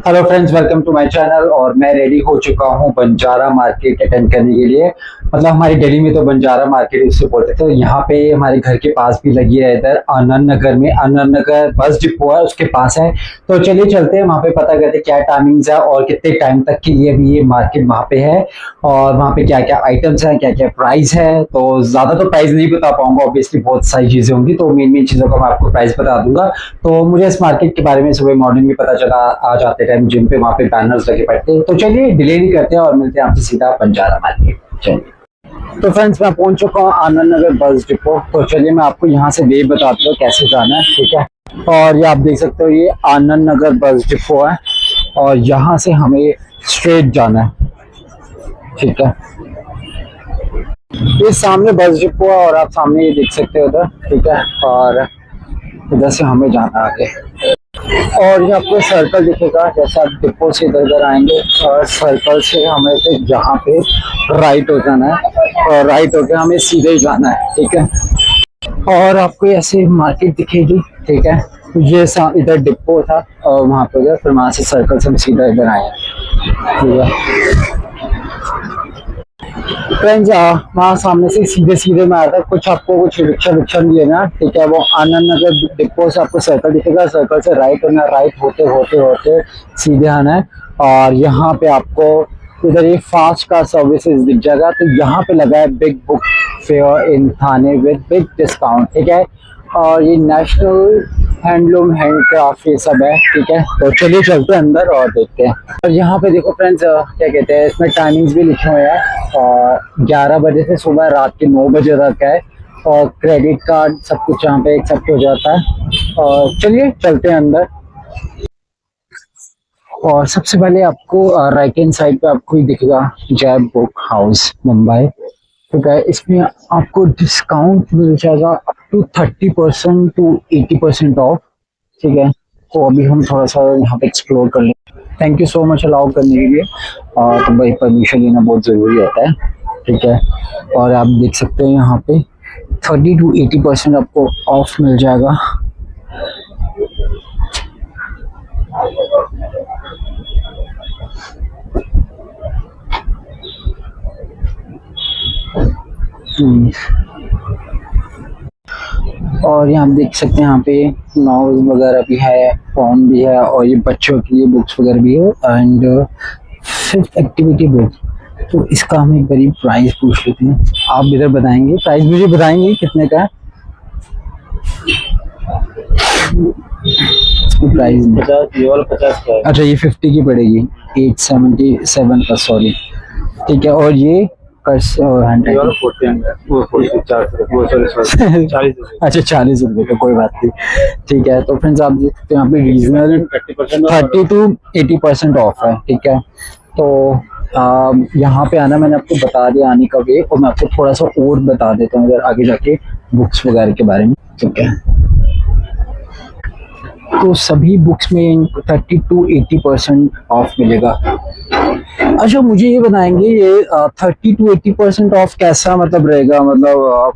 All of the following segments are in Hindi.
Hello friends, welcome to my channel. और मैं रेडी हो चुका हूँ बंजारा मार्केट अटेंड करने के लिए। मतलब हमारी दिल्ली में तो बंजारा मार्केट उससे बोलते थे। यहाँ पे हमारे घर के पास भी लगी है, इधर आनंद नगर में। आनंद नगर बस डिपो है, उसके पास है। तो चलिए चलते हैं वहाँ पे, पता करते हैं क्या टाइमिंग्स है और कितने टाइम तक के लिए भी ये मार्केट वहाँ पे है, और वहाँ पे क्या क्या आइटम्स है, क्या क्या प्राइस है। तो ज्यादा तो प्राइस नहीं बता पाऊंगा, ऑब्वियसली बहुत सारी चीजें होंगी, तो मेन मेन चीजों का मैं आपको प्राइस बता दूंगा। तो मुझे इस मार्केट के बारे में सुबह मॉर्निंग में पता चला, आ जाते टाइम जिम पे वहाँ पे बैनर्स लगे पड़ते हैं। तो चलिए डिले नहीं करते हैं और मिलते हैं आपसे सीधा बंजारा मार्केट। चलिए तो फ्रेंड्स, मैं पहुंच चुका हूँ आनंद नगर बस डिपो। तो चलिए मैं आपको यहाँ से वे बताता हूँ कैसे जाना है, ठीक है। और ये आप देख सकते हो, ये आनंद नगर बस डिपो है और यहाँ से हमें स्ट्रेट जाना है, ठीक है। ये सामने बस डिपो है और आप सामने ये देख सकते हो उधर, ठीक है। और इधर से हमें जाना आगे, और ये आपको सर्कल दिखेगा। जैसे आप डिपो से इधर उधर आएंगे और सर्कल से हमें फिर यहाँ पे राइट हो जाना है, और राइट होके हमें सीधे जाना है, ठीक है। और आपको ऐसे मार्केट दिखेगी, ठीक है। ये इधर डिपो था और वहाँ पे उधर, फिर वहाँ से सर्कल से हम सीधा इधर आए, ठीक है। फ्रेंड्स, वहाँ सामने से सीधे सीधे में आता है, कुछ आपको कुछ रिक्शा नहीं लेना, ठीक है। वो आनंद नगर डिपो से आपको सर्कल दिखेगा, सर्कल से राइट होना, राइट होते होते होते सीधे आना है। और यहाँ पे आपको इधर ये फास्ट कार सर्विसेज दिख जाएगा। तो यहाँ पे लगा है big book fair in Thane with big discount, ठीक है। और ये नेशनल हैंडलूम हैंडक्राफ्ट ये सब है, ठीक है। तो चलिए चलते हैं अंदर और देखते हैं। और यहाँ पे देखो फ्रेंड्स, क्या कहते हैं, इसमें टाइमिंग्स भी लिखे हुए हैं। और 11 बजे से सुबह रात के 9 बजे तक है, और क्रेडिट कार्ड सब कुछ यहाँ पे एक्सेप्ट हो जाता है। और चलिए चलते हैं अंदर। और सबसे पहले आपको राइट हैंड साइड पे आपको ही दिखेगा जय बुक हाउस मुंबई, ठीक है। इसमें आपको डिस्काउंट मिल जाएगा अप टू 30% टू 80% ऑफ, ठीक है। तो अभी हम थोड़ा सा यहाँ पे एक्सप्लोर कर लें। Thank you so much allow करने के लिए। और तो भाई परमिशन लेना बहुत ज़रूरी होता है, ठीक है। और आप देख सकते हैं यहाँ पे 30 टू 80% आपको ऑफ मिल जाएगा। और यहाँ आप देख सकते हैं, यहाँ पे नॉवेल्स वगैरह भी है, फॉर्म भी है, और ये बच्चों के लिए बुक्स वगैरह भी है। And 5th activity book. तो इसका हम एक बारी प्राइस पूछ लेते हैं। आप इधर बताएंगे प्राइस, मुझे बताएंगे कितने का है प्राइस? 50 का है। अच्छा, ये 50 की पड़ेगी, 877 का, सॉरी, ठीक है। और ये अच्छा 40 रुपए का, कोई बात नहीं, ठीक है। तो फ्रेंड्स, आप देख सकते हैं यहाँ पे रीजनल 30 टू 80% ऑफ है, ठीक है। तो यहाँ पे आना मैंने आपको बता दिया आने का वे, और मैं आपको थोड़ा सा और बता देता हूँ अगर आगे जाके बुक्स वगैरह के बारे में, ठीक है। तो सभी बुक्स में 30 टू 80% ऑफ मिलेगा। अच्छा, मुझे ये बताएंगे, ये 30 टू 80% ऑफ कैसा मतलब रहेगा? मतलब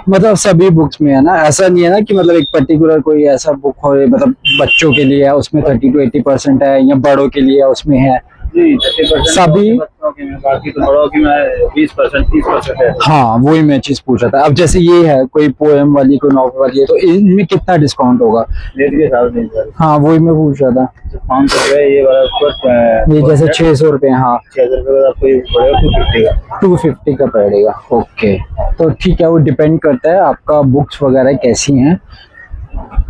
मतलब सभी बुक्स में है ना? ऐसा नहीं है ना कि मतलब एक पर्टिकुलर कोई ऐसा बुक हो, मतलब बच्चों के लिए है उसमें 30 टू 80% है, या बड़ों के लिए उसमें है? जी, सभी बाकी तो बड़ों की में 20% 30% है। हाँ, वही मैं चीज पूछ रहा था। अब जैसे ये है कोई पोएम वाली, कोई नॉवल वाली है, तो इनमें कितना डिस्काउंट होगा? रेट के हिसाब से। हाँ, वही मैं पूछ रहा था। 500 रुपए ये वाला, ये जैसे 600 रुपए। हाँ, 600 रुपए आपको ये पड़ेगा 250 का पड़ेगा। ओके, तो ठीक है, वो डिपेंड करता है आपका बुक्स वगैरह कैसी हैं।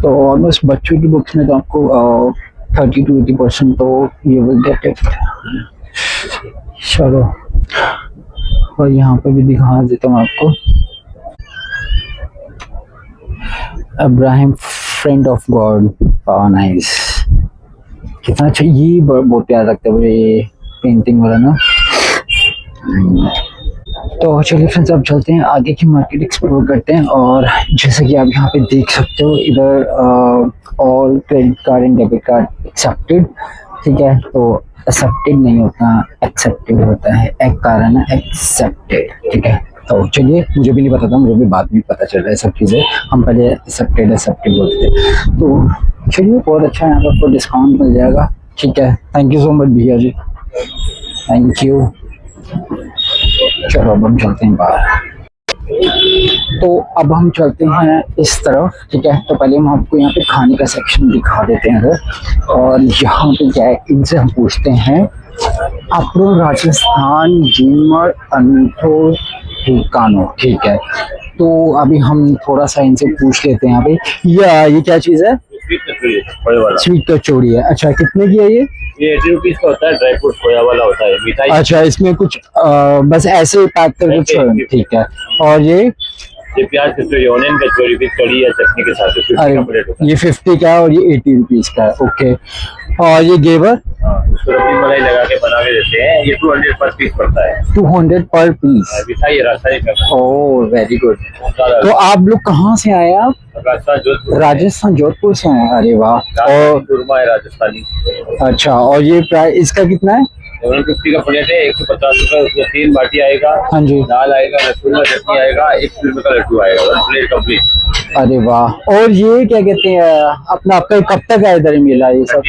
तो ऑलमोस्ट बच्चों की बुक्स में तो आपको 30 टू 80% तो ये विल गेट इट। चलो, और यहाँ पे भी दिखा देता हूँ आपको, Abraham friend of God, nice, कितना अच्छा। ये बहुत प्यार लगता है मुझे, ये पेंटिंग वाला ना। तो चलिए फ्रेंड्स, अब चलते हैं आगे की मार्केट एक्सप्लोर करते हैं। और जैसे कि आप यहाँ पे देख सकते हो, इधर all credit card and debit card accepted, ठीक है। तो एक्सेप्टेड नहीं होता, एक्सेप्टेड होता है, एक कारण है एक्सेप्टेड, ठीक है। तो चलिए, मुझे भी नहीं पता था, मुझे भी बाद में पता चल रहा है सब चीज़ें। हम पहले एक्सेप्टेड बोलते थे। तो चलिए, बहुत अच्छा है, आपको डिस्काउंट मिल जाएगा। ठीक है, थैंक यू सो मच भैया जी, थैंक यू। चलो अब हम चलते हैं बाहर। तो अब हम चलते हैं इस तरफ। ठीक है, तो पहले हम आपको यहाँ पे खाने का सेक्शन दिखा देते हैं अगर। और यहाँ पे क्या है, इनसे हम पूछते हैं अपरो राजस्थान जीमर अंठो ठिकानो। ठीक है, तो अभी हम थोड़ा सा इनसे पूछ लेते हैं यहाँ पे। ये क्या चीज़ है? स्वीट कचौड़ी है। अच्छा, कितने की है ये? 80 रुपीज का होता है, ड्राई फ्रूट खोया वाला होता है, मिठाई। अच्छा, इसमें कुछ बस ऐसे ही पैक कर कुछ। ठीक है, और ये प्याज कचौड़ी, ऑनियन कचौड़ी भी कड़ी या चटनी के साथ 50 का प्लेट होता है। ये 50 का है और ये 80 रुपीज का है। ओके, और ये घेवर? उसको रबड़ी मलाई लगा के बना के देते हैं, ये 200 पर पीस पड़ता है। 200 पर पीस? मिठाई राजस्थानी। Oh very good. तो आप लोग कहाँ से आए? आप राजस्थान जोधपुर से आए? अरे वाह। और चूरमा है राजस्थानी। अच्छा, और ये प्राइस इसका कितना है? 150 का प्लेट है, 150 रुपए। उसमें 3 बाटी आएगा। हाँ जी। दाल आएगा, लहसुन का चटनी आएगा, 1 रुपए का लड्डू आएगा, 1 प्लेट कंप्लीट। अरे वाह। और ये क्या कहते हैं अपना, आपका कब तक है इधर मेला ये सब?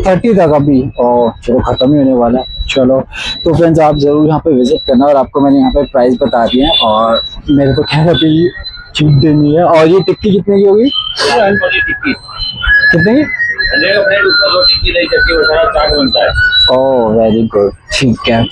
30 तक अभी? और चलो खत्म ही होने वाला है। चलो, तो फ्रेंड्स आप जरूर यहाँ पे विजिट करना। और आपको मैंने यहाँ पे प्राइस बता दिए हैं, और मेरे को खैर अभी चीट देनी है। और ये टिक्की कितने की होगी? कितने की? Oh very good. ठीक है,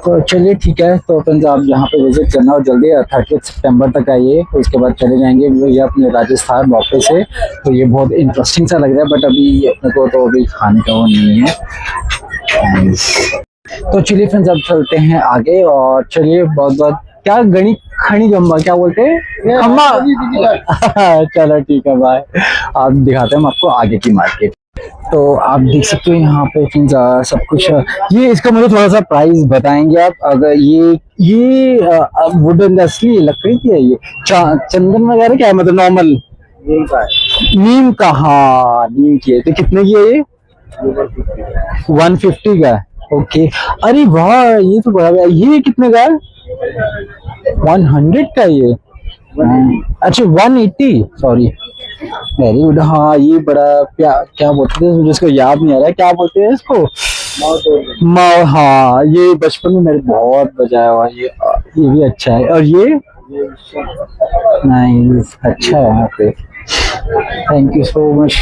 तो चलिए ठीक है। तो फ्रेंड्स आप यहाँ पे विजिट करना, और जल्दी 30 सितंबर तक आइए। तो इसके बाद चले जाएंगे ये अपने राजस्थान वापस से। तो ये बहुत इंटरेस्टिंग सा लग रहा है, बट अभी अपने को तो अभी खाने का वो नहीं है। तो चलिए फ्रेंड्स अब चलते हैं आगे। और चलिए, बहुत बहुत क्या गणी खड़ी गम्बा क्या बोलते हैं, खम्बा। चलो ठीक है, बाय। आप दिखाते हैं हम आपको आगे की मार्केट। तो आप देख सकते हो यहाँ पे फ्रेंड्स सब कुछ। ये इसका मुझे थोड़ा सा प्राइस बताएंगे आप? अगर ये वुडन असली लकड़ी की है, ये चंदन वगैरह क्या है, मतलब नॉर्मल नीम का? हाँ, नीम की है। तो कितने की है ये? 150 का? ओके। अरे वाह, ये तो बड़ा। ये कितने का है? 100 का ये? अच्छा 180, सॉरी, वेरी गुड। हाँ, ये बड़ा क्या बोलते थे, मुझे इसको याद नहीं आ रहा है, क्या बोलते हैं इसको? माओ। हाँ, ये बचपन में मेरे बहुत बजाया हुआ। ये भी अच्छा है। और ये नहीं, अच्छा है यहाँ पे। Thank you so much.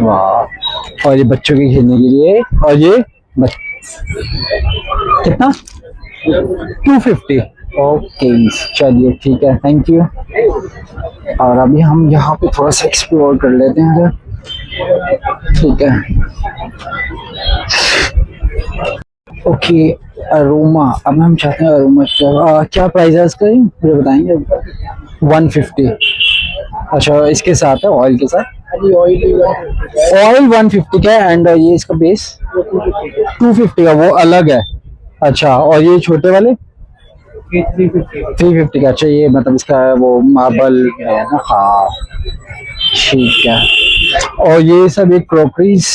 वाह। और ये बच्चों के खेलने के लिए। और ये कितना? 250। ओके, चलिए ठीक है, थैंक यू। और अभी हम यहाँ पे थोड़ा सा एक्सप्लोर कर लेते हैं अगर। ठीक है, ओके। अरोमा, अब हम चाहते हैं अरोमा। क्या प्राइस है इसका, मुझे बताएंगे? 150। अच्छा, इसके साथ है, ऑयल के साथ? ऑयल 150 का है। एंड ये इसका बेस 250 का, वो अलग है। अच्छा, और ये छोटे वाले 350 का? अच्छा, ये मतलब इसका वो मार्बल है ना? हाँ ठीक है। और ये सब एक क्रॉकरीज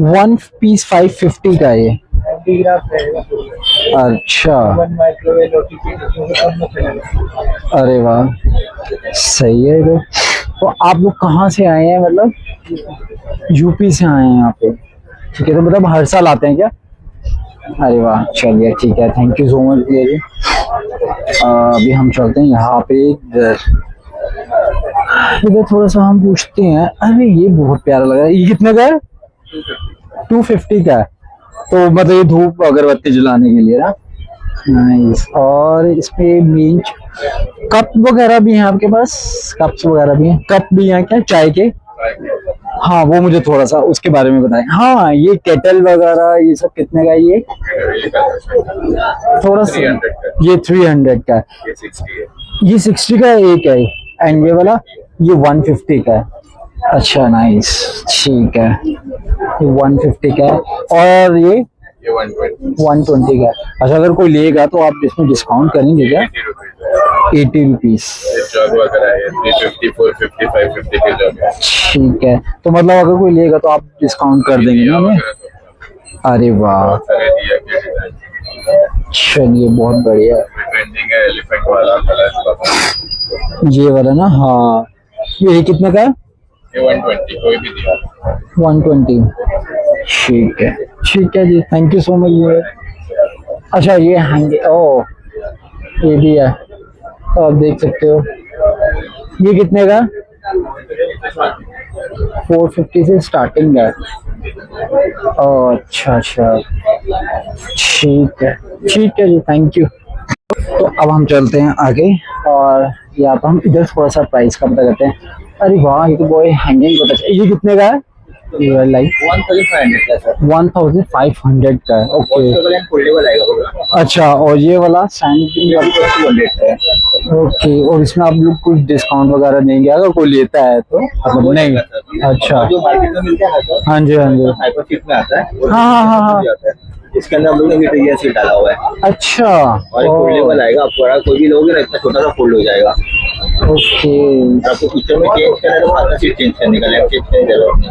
1 पीस 550 का ये? अच्छा, अरे वाह, सही है। तो आप लोग कहाँ से आए हैं, मतलब? यूपी से आए हैं यहाँ पे? ठीक है, तो मतलब हर साल आते हैं क्या? अरे वाह, चलिए ठीक है, थैंक यू सो मच भैया जी। अभी हम चलते हैं यहाँ पे इधर थोड़ा सा हम पूछते हैं। अरे ये बहुत प्यारा लग रहा है, ये कितने का है? 250 का है। तो मतलब ये धूप अगरबत्ती जलाने के लिए ना? नाइस। और इसमें मींच कप वगैरह भी हैं आपके पास? कप्स वगैरह भी हैं? कप भी हैं क्या चाय के? हाँ, वो मुझे थोड़ा सा उसके बारे में बताएं। हाँ, ये केटल वगैरह ये सब कितने का है ये? थोड़ा सा। ये 300 का है। ये 60 का एक है। एंड ये वाला ये 150 का है। अच्छा, नाइस, ठीक है। ये 150 का है। और ये 120 का है। अच्छा, अगर कोई लेगा तो आप इसमें डिस्काउंट करेंगे क्या? 80 रुपीज। ठीक है, तो मतलब अगर कोई लेगा तो आप डिस्काउंट कर देंगे ना हमें? अरे वाह, चलिए बहुत बढ़िया है। ट्रेंडिंग है एलिफेंट वाला कलर। ये वाला ना, हाँ। ये कितने का है? ये 120 कोई भी दिया। 120। ठीक है जी, थैंक यू सो मच ये। अच्छा ये हैंग, ओ ये भी है, तो आप देख सकते हो। ये कितने का? 450 से स्टार्टिंग है। ओह अच्छा अच्छा, ठीक है जी, थैंक यू। तो अब हम चलते हैं आगे और यहाँ पर हम इधर थोड़ा सा प्राइस का पता करते हैं। अरे वाह, ये तो बॉय हैंगिंग पता चला। ये कितने का है? ये लाइक 1500 का सर। 1500 का है, ओके। फोल्डेबल आएगा पूरा। अच्छा, और ये वाला सैनिटरी वाला 200 का है। ओके, और इसमें आप लोग कुछ डिस्काउंट वगैरह देंगे अगर कोई लेता है तो? मतलब नहीं, अच्छा। जो मार्केट में मिलता है ना सर, हाँ जी हाँ जी, हाइपर सीट में आता है। हाँ। इसके अंदर हम लोग ने हीटर सीट डाला हुआ है अच्छा, और फोल्डेबल आएगा। आपको अगर कोई भी लोगे ना, इतना छोटा सा फोल्ड हो जाएगा। ओके। आपको पीछे में चेंज करना है तो हाथ सीट चेंज करने का, लेफ्ट चेंज करने की जरूरत नहीं।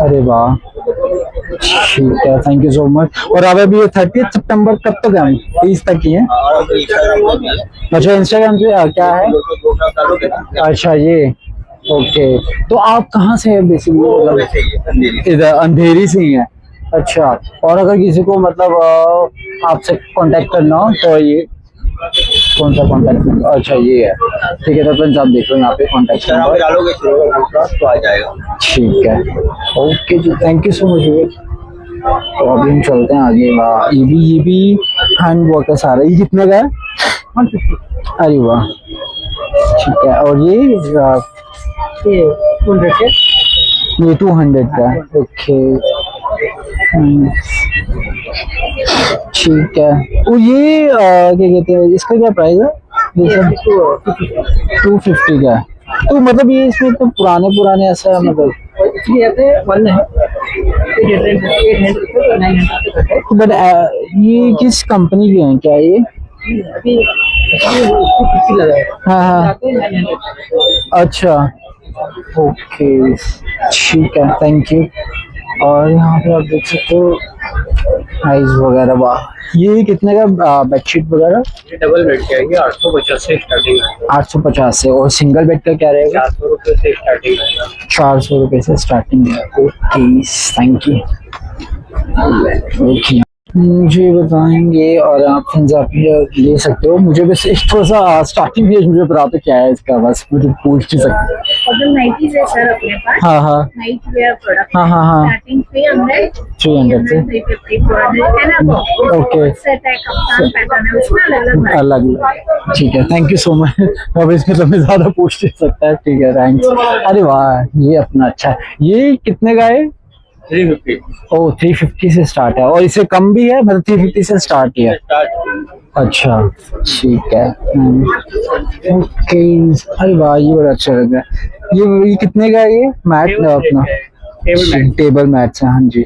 अरे वाह, ठीक है, थैंक यू सो मच। और अब अभी 30 सितंबर कब तक है? 30 तक ही है। और आपको इंस्टाग्राम पर भी है। अच्छा, इंस्टाग्राम पे क्या है? दो डालोगे ना। अच्छा ये, ओके। तो आप कहाँ से है बेसिकली? मतलब वैसे ही है, अंधेरी से। इधर अंधेरी से ही है। अच्छा, और अगर किसी को मतलब आपसे कांटेक्ट करना हो तो ये कौन सा कांटेक्ट? अच्छा ये है, ठीक है। तो फ्रेंड्स आप देख लो यहाँ पे कांटेक्ट इंस्टाग्राम पे नंबर। डालोगे तो आ जाएगा। ठीक है, ओके जी, थैंक यू सो मच। तो अभी हम चलते हैं आगे। वाह, ये भी हैंड वर्क है सारा। ये कितने का है? 150। अरे वाह, ठीक है। और ये 200 का है, ओके। ठीक है। और ये क्या कहते हैं, इसका क्या प्राइस है? ये सब 250 का है। तो मतलब ये इसमें तो पुराने ऐसा मतलब बट ये किस कंपनी के हैं क्या ये? हाँ हाँ, अच्छा, ओके, ठीक है, थैंक यू। और यहाँ पे आप देख सकते हो प्राइस वगैरह। वाह, ये कितने का बेडशीट वगैरह? ये डबल बेड की आएगी 850 से स्टार्टिंग है। 850 से। और सिंगल बेड का क्या रहेगा? 400 रुपये से स्टार्टिंग है। 400 रुपये से स्टार्टिंग है, ओके, थैंक यू। ओके, मुझे बताएंगे और आप ले सकते हो। मुझे बस एक थोड़ा सा स्टार्टिंग में मुझे बता दो क्या है इसका, बस मुझे पूछ नहीं सकते। और जो नाइटीज है सर अपने पास, हाँ हाँ नाइट वेयर प्रोडक्ट, हाँ, स्टार्टिंग 300 300 से, 350 400 है ना। ओके। सेट है, कप्तान पैटर्न है, उसमें अलग अलग, ठीक है, थैंक यू सो मच। अब इसमें तो मैं ज्यादा पूछ नहीं सकता है, ठीक है, थैंक्स। अरे वाह, ये अपना अच्छा है। ये कितने का है? 350 ओ 350 से स्टार्ट है, और इससे कम भी है? मतलब 350 से स्टार्ट ही है। अच्छा, ठीक है, ओके। अरे वाह, ये बड़ा अच्छा लग रहा है। ये कितने का है? ये मैट अपना टेबल मैट है, हाँ जी,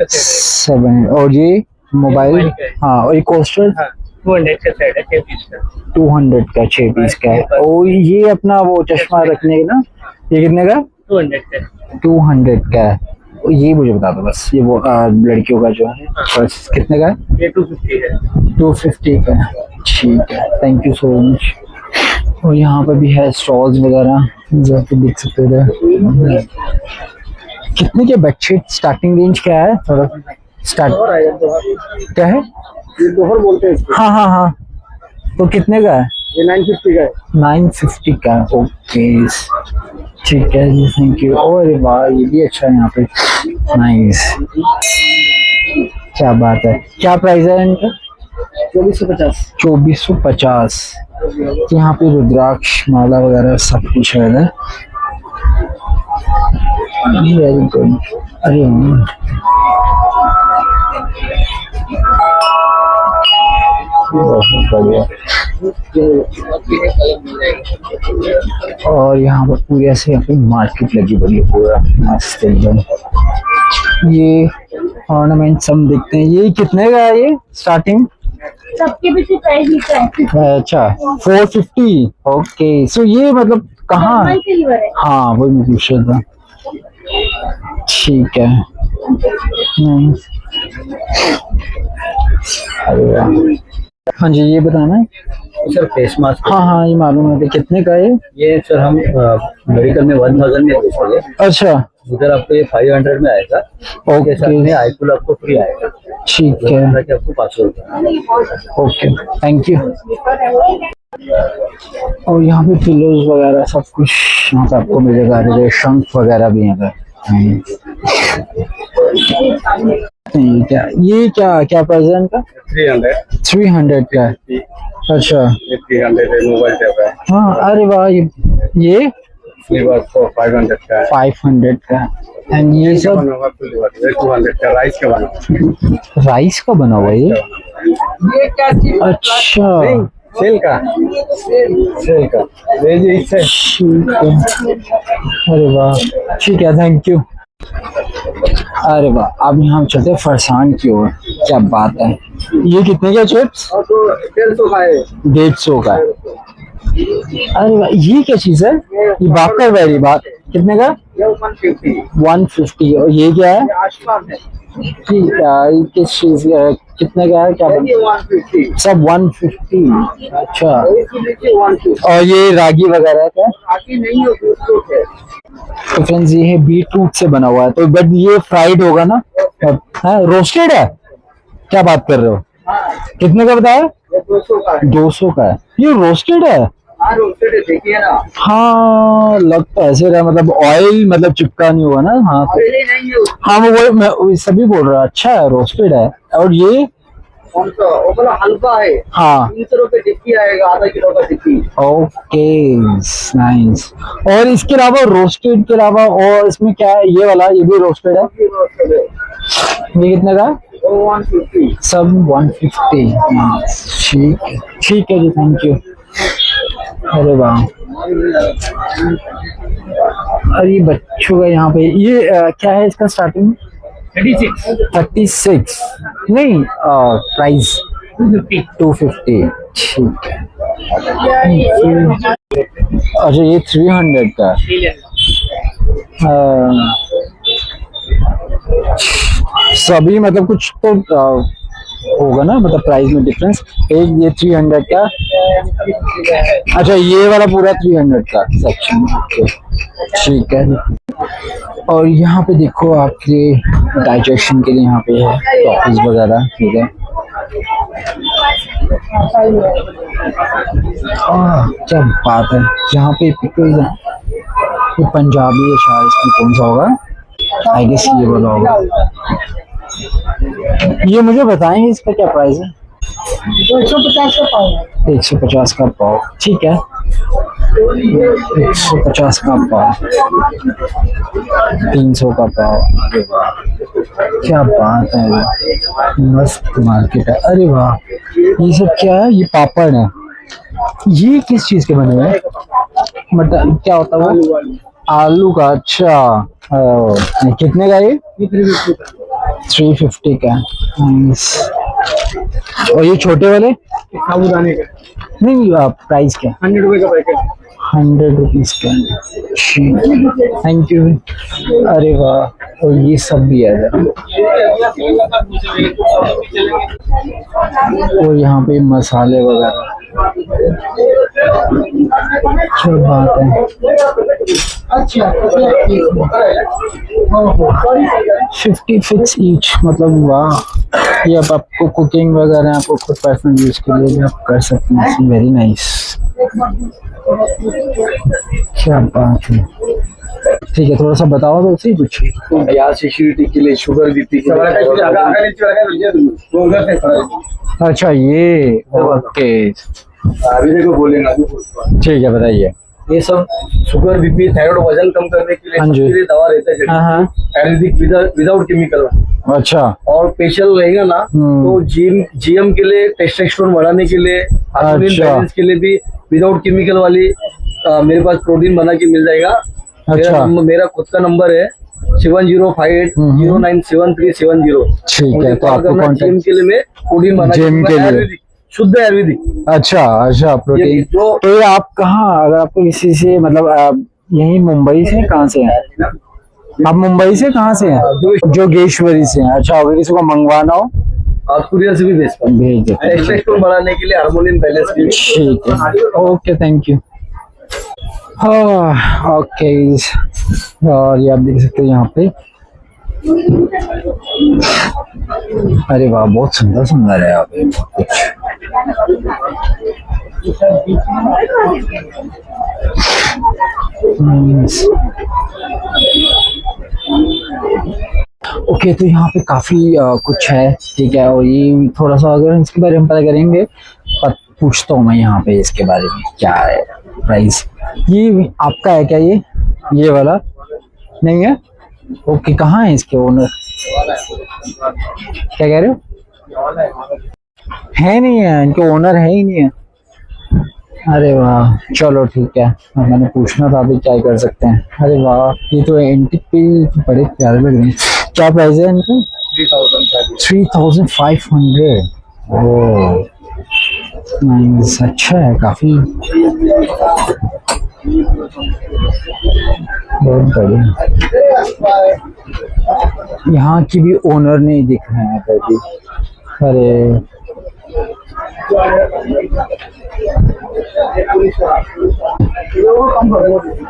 7। और ये मोबाइल, हाँ, और ये कोस्टर 200 का सेट है 6 पीस का। 200 का 6 पीस का है। और ये अपना वो चश्मा रखने का ना, ये कितने का? 200 का। 200 का है। ये मुझे बता दो बस, ये वो लड़कियों का जो है, बस कितने का है? ये 250 है। 250 का है, ठीक है, थैंक यू सो मच। और यहाँ पर भी है स्टॉल्स वगैरह, जो आप देख सकते हो। कितने के बेडशीट स्टार्टिंग रेंज क्या है? थोड़ा स्टार्ट क्या है? ये दोहर बोलते हैं। हाँ, तो कितने का है? ये 950 का है। 950 का, ओके, ठीक है जी, थैंक यू। और वाह, ये भी अच्छा है यहाँ पे, नाइस, क्या बात है। क्या प्राइस है इनका? 2450। 2450। यहाँ पे रुद्राक्ष माला वगैरह सब कुछ है ना, वेरी गुड। अरे बहुत बढ़िया। और यहाँ पर पूरी ऐसे यहाँ पे मार्केट लगी पड़ी है, पूरा मस्त एकदम। ये ऑर्नामेंट्स हम देखते हैं। ये कितने का है ये स्टार्टिंग? सबके पीछे प्राइस लिखा है। अच्छा, 450, ओके। सो ये मतलब कहाँ? नॉर्मल सिल्वर है। हाँ, वही मैं पूछ रहा था, ठीक है। अरे वाह। हाँ जी, ये बताना है। सर फेस मास्क हाँ हाँ, ये मालूम है। कितने का है? ये सर हम मेडिकल में 1000 में बेचेंगे, अच्छा, उधर आपको ये 500 में आएगा। ओके। के साथ में आईफुल आपको फ्री आएगा, ठीक है, आपको 500 रुपये। Okay, thank you. और यहाँ पे पिलोज वगैरह सब कुछ यहाँ पे आपको मिलेगा। अरे शंख वगैरह भी यहाँ पे। ये क्या क्या प्राइस है इनका? 300 का है। अच्छा, 300 है। मोबाइल टैब है। हाँ, अरे वाह, ये फ्लेवर को 500 का है। 500 का। एंड ये सब 200 का राइस का बना। राइस का बना हुआ है ये? क्या चीज? अच्छा, सेल का ठीक है। अरे वाह, ठीक है, थैंक यू। अरे वाह, अब यहाँ चलते हैं फरसान की ओर। क्या बात है, ये कितने का चिप्स? 150 का है। 150 का। अरे वाह, ये क्या चीज है? ये बाकर वेरी बात कितने का? 150। और ये क्या है? आसमान है। ठीक है, किस चीज का है? कितने का है? क्या 150 सब 150? अच्छा, 150। और ये रागी वगैरह का? बाकी नहीं हो दूसरों के। तो फ्रेंड्स, ये है बीटरूट से बना हुआ है, तो बट ये फ्राइड होगा ना? हाँ, रोस्टेड है? क्या बात कर रहे हो? कितने का बताया? 200 का है। 200 का है। ये रोस्टेड है? हाँ रोस्टेड है, देखिए ना। हाँ, लगता है ऐसे रहा, मतलब ऑयल मतलब चिपका नहीं हुआ ना। हाँ तो, पहले नहीं है। हाँ मैं सभी बोल रहा। अच्छा है, रोस्टेड है। और ये कौन सा? वो वाला हल्का है। हाँ, 300 रुपए टिक्की आएगा, आधा किलो का टिक्की। Okay, nice. और इसके अलावा रोस्टेड के अलावा और इसमें क्या है? ये वाला, ये भी रोस्टेड है? ये कितने का? 150। सब 150। ठीक है जी, थैंक यू। अरे वाह, अरे बच्चों का यहाँ पे ये क्या है इसका स्टार्टिंग? 36 नहीं, प्राइस 250। ठीक है। अच्छा, ये 300 का। सभी मतलब कुछ तो होगा ना, मतलब प्राइस में डिफरेंस। एक ये 300 का। अच्छा, ये वाला पूरा 300 का सेक्शन। ठीक है। और यहाँ पे देखो, आपके डाइजेशन के लिए यहाँ पे है टॉफीज वगैरह। ठीक है। क्या बात है। यहाँ पे पिकल्स है। ये पंजाबी है शायद, इसमें कौन सा होगा? आई गेस ये वाला होगा। ये मुझे बताएंगे इसका क्या प्राइस है? 150 का पाव। 150 का पाव। ठीक है, 150 का पाव, 300 का पाव। अरे वाह, क्या बात है, मस्त मार्केट है। अरे वाह, ये सब क्या है? ये पापड़ है। ये किस चीज के बने हुए हैं? मटर क्या होता है वो? आलू का। अच्छा, कितने का ये? 350 का। और ये छोटे वाले? साबुदाने का। नहीं, प्राइस क्या? 100 रुपए का पैकेट। 100 रुपीज का। Thank you. अरे वाह, और ये सब भी है। और यहाँ पे मसाले वगैरह। क्या बात है। अच्छा, 50 फिक्स ईच, मतलब वाह। ये अब आपको कुकिंग वगैरह, आपको खुद पर्सनल यूज के लिए भी आप कर सकते हैं। Very nice. क्या बात है। ठीक है, थोड़ा सा बताओ तो उसी कुछ। गैस एसिडिटी के लिए, शुगर बीपी के लिए। अच्छा, ये ओके, अभी देखो बोलेगा। ठीक है, बताइए। ये सब शुगर बीपी थायराइड वजन कम करने के लिए हाँ जी। सबके लिए दवा रहता है, हाँ, आयुर्वेदिक विदाउट केमिकल। अच्छा। और फेशियल रहेगा ना, तो जीएम के लिए, टेस्टोस्टेरोन बढ़ाने के लिए, हार्मोन बैलेंस के लिए भी विदाउट केमिकल वाली मेरे पास प्रोटीन बना के मिल जाएगा। अच्छा, मेरा खुद का नंबर है 7058097370। ठीक है, तो आपको जिम कांटेक्ट के लिए मैं प्रोटीन बना जिम के लिए। आयुर्वेदिक, शुद्ध आयुर्वेदिक। अच्छा, प्रोटीन। तो ये आप कहाँ, अगर आपको किसी से मतलब यही मुंबई से, कहाँ से हैं आप? मुंबई से कहाँ से हैं? जोगेश्वरी से हैं। अच्छा, अगर किसी को मंगवाना हो आप कुरियर से भी भेज पाओ। भेज देते हैं। टेक्सचर स्टोन बढ़ाने के लिए हार्मोनियम बैलेंस भी। ठीक है, ओके, थैंक यू। हाँ, ओके। और ये आप देख सकते हैं यहाँ पे, अरे वाह, बहुत सुंदर सुंदर है यहाँ पे कुछ। ओके, तो यहाँ पे काफी कुछ है, ठीक है। और ये थोड़ा सा अगर इसके बारे में पता करेंगे, पर पूछता हूँ मैं यहाँ पे इसके बारे में क्या है प्राइस। ये आपका है क्या? ये वाला नहीं है? ओके, कहाँ है इसके ओनर? क्या कह रहे हो? है नहीं है, इनके ओनर है ही नहीं है। अरे वाह, चलो ठीक है, मैंने पूछना था, अभी क्या कर सकते हैं। अरे वाह, ये तो एंटीक पे बड़े प्यारे लग रहे हैं। क्या प्राइस है इनका? 3500। ओह नाइस, अच्छा है काफी, बहुत बढ़िया। यहाँ की भी ओनर नहीं दिख रहे हैं अभी। अरे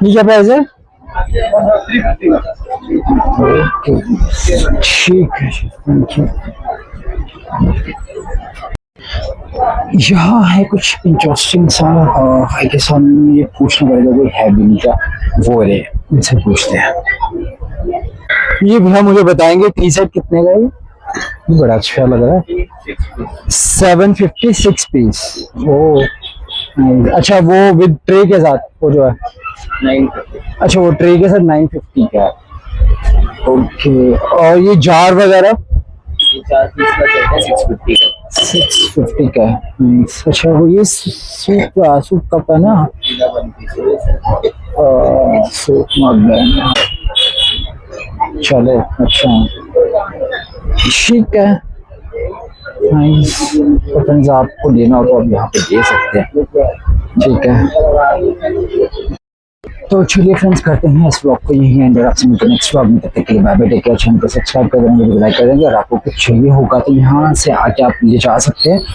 ये क्या प्राइस है? ओके, ठीक है, थैंक यू। यहाँ है कुछ इंटरेस्टिंग सा, आई गेस हम ये पूछना पड़ेगा, कोई है भी नहीं क्या? वो रे, इनसे पूछते हैं। ये भैया मुझे बताएंगे टी शर्ट कितने का है? ये बड़ा अच्छा लग रहा है। 756 पीस। ओ अच्छा, वो विद ट्रे के साथ, वो जो है 950। अच्छा, वो ट्रे के साथ 950 का है। ओके, और ये जार वगैरह? 4 पीस का सेट है 650 650 का है। अच्छा, वो ये सूप कप है ना? सूप मग है, चलो अच्छा, ठीक है, नाइस। तो फ्रेंड्स, आपको लेना हो तो आप यहाँ पे दे सकते हैं, ठीक है। तो चलिए फ्रेंड्स, करते हैं इस ब्लॉग को यही एंड। आपसे मिलते हैं नेक्स्ट ब्लॉग में, तब तक के लिए bye bye, take care. Channel को सब्सक्राइब कर देंगे, लाइक कर देंगे। और आपको कुछ चाहिए होगा तो यहाँ से आके आप ले जा सकते हैं।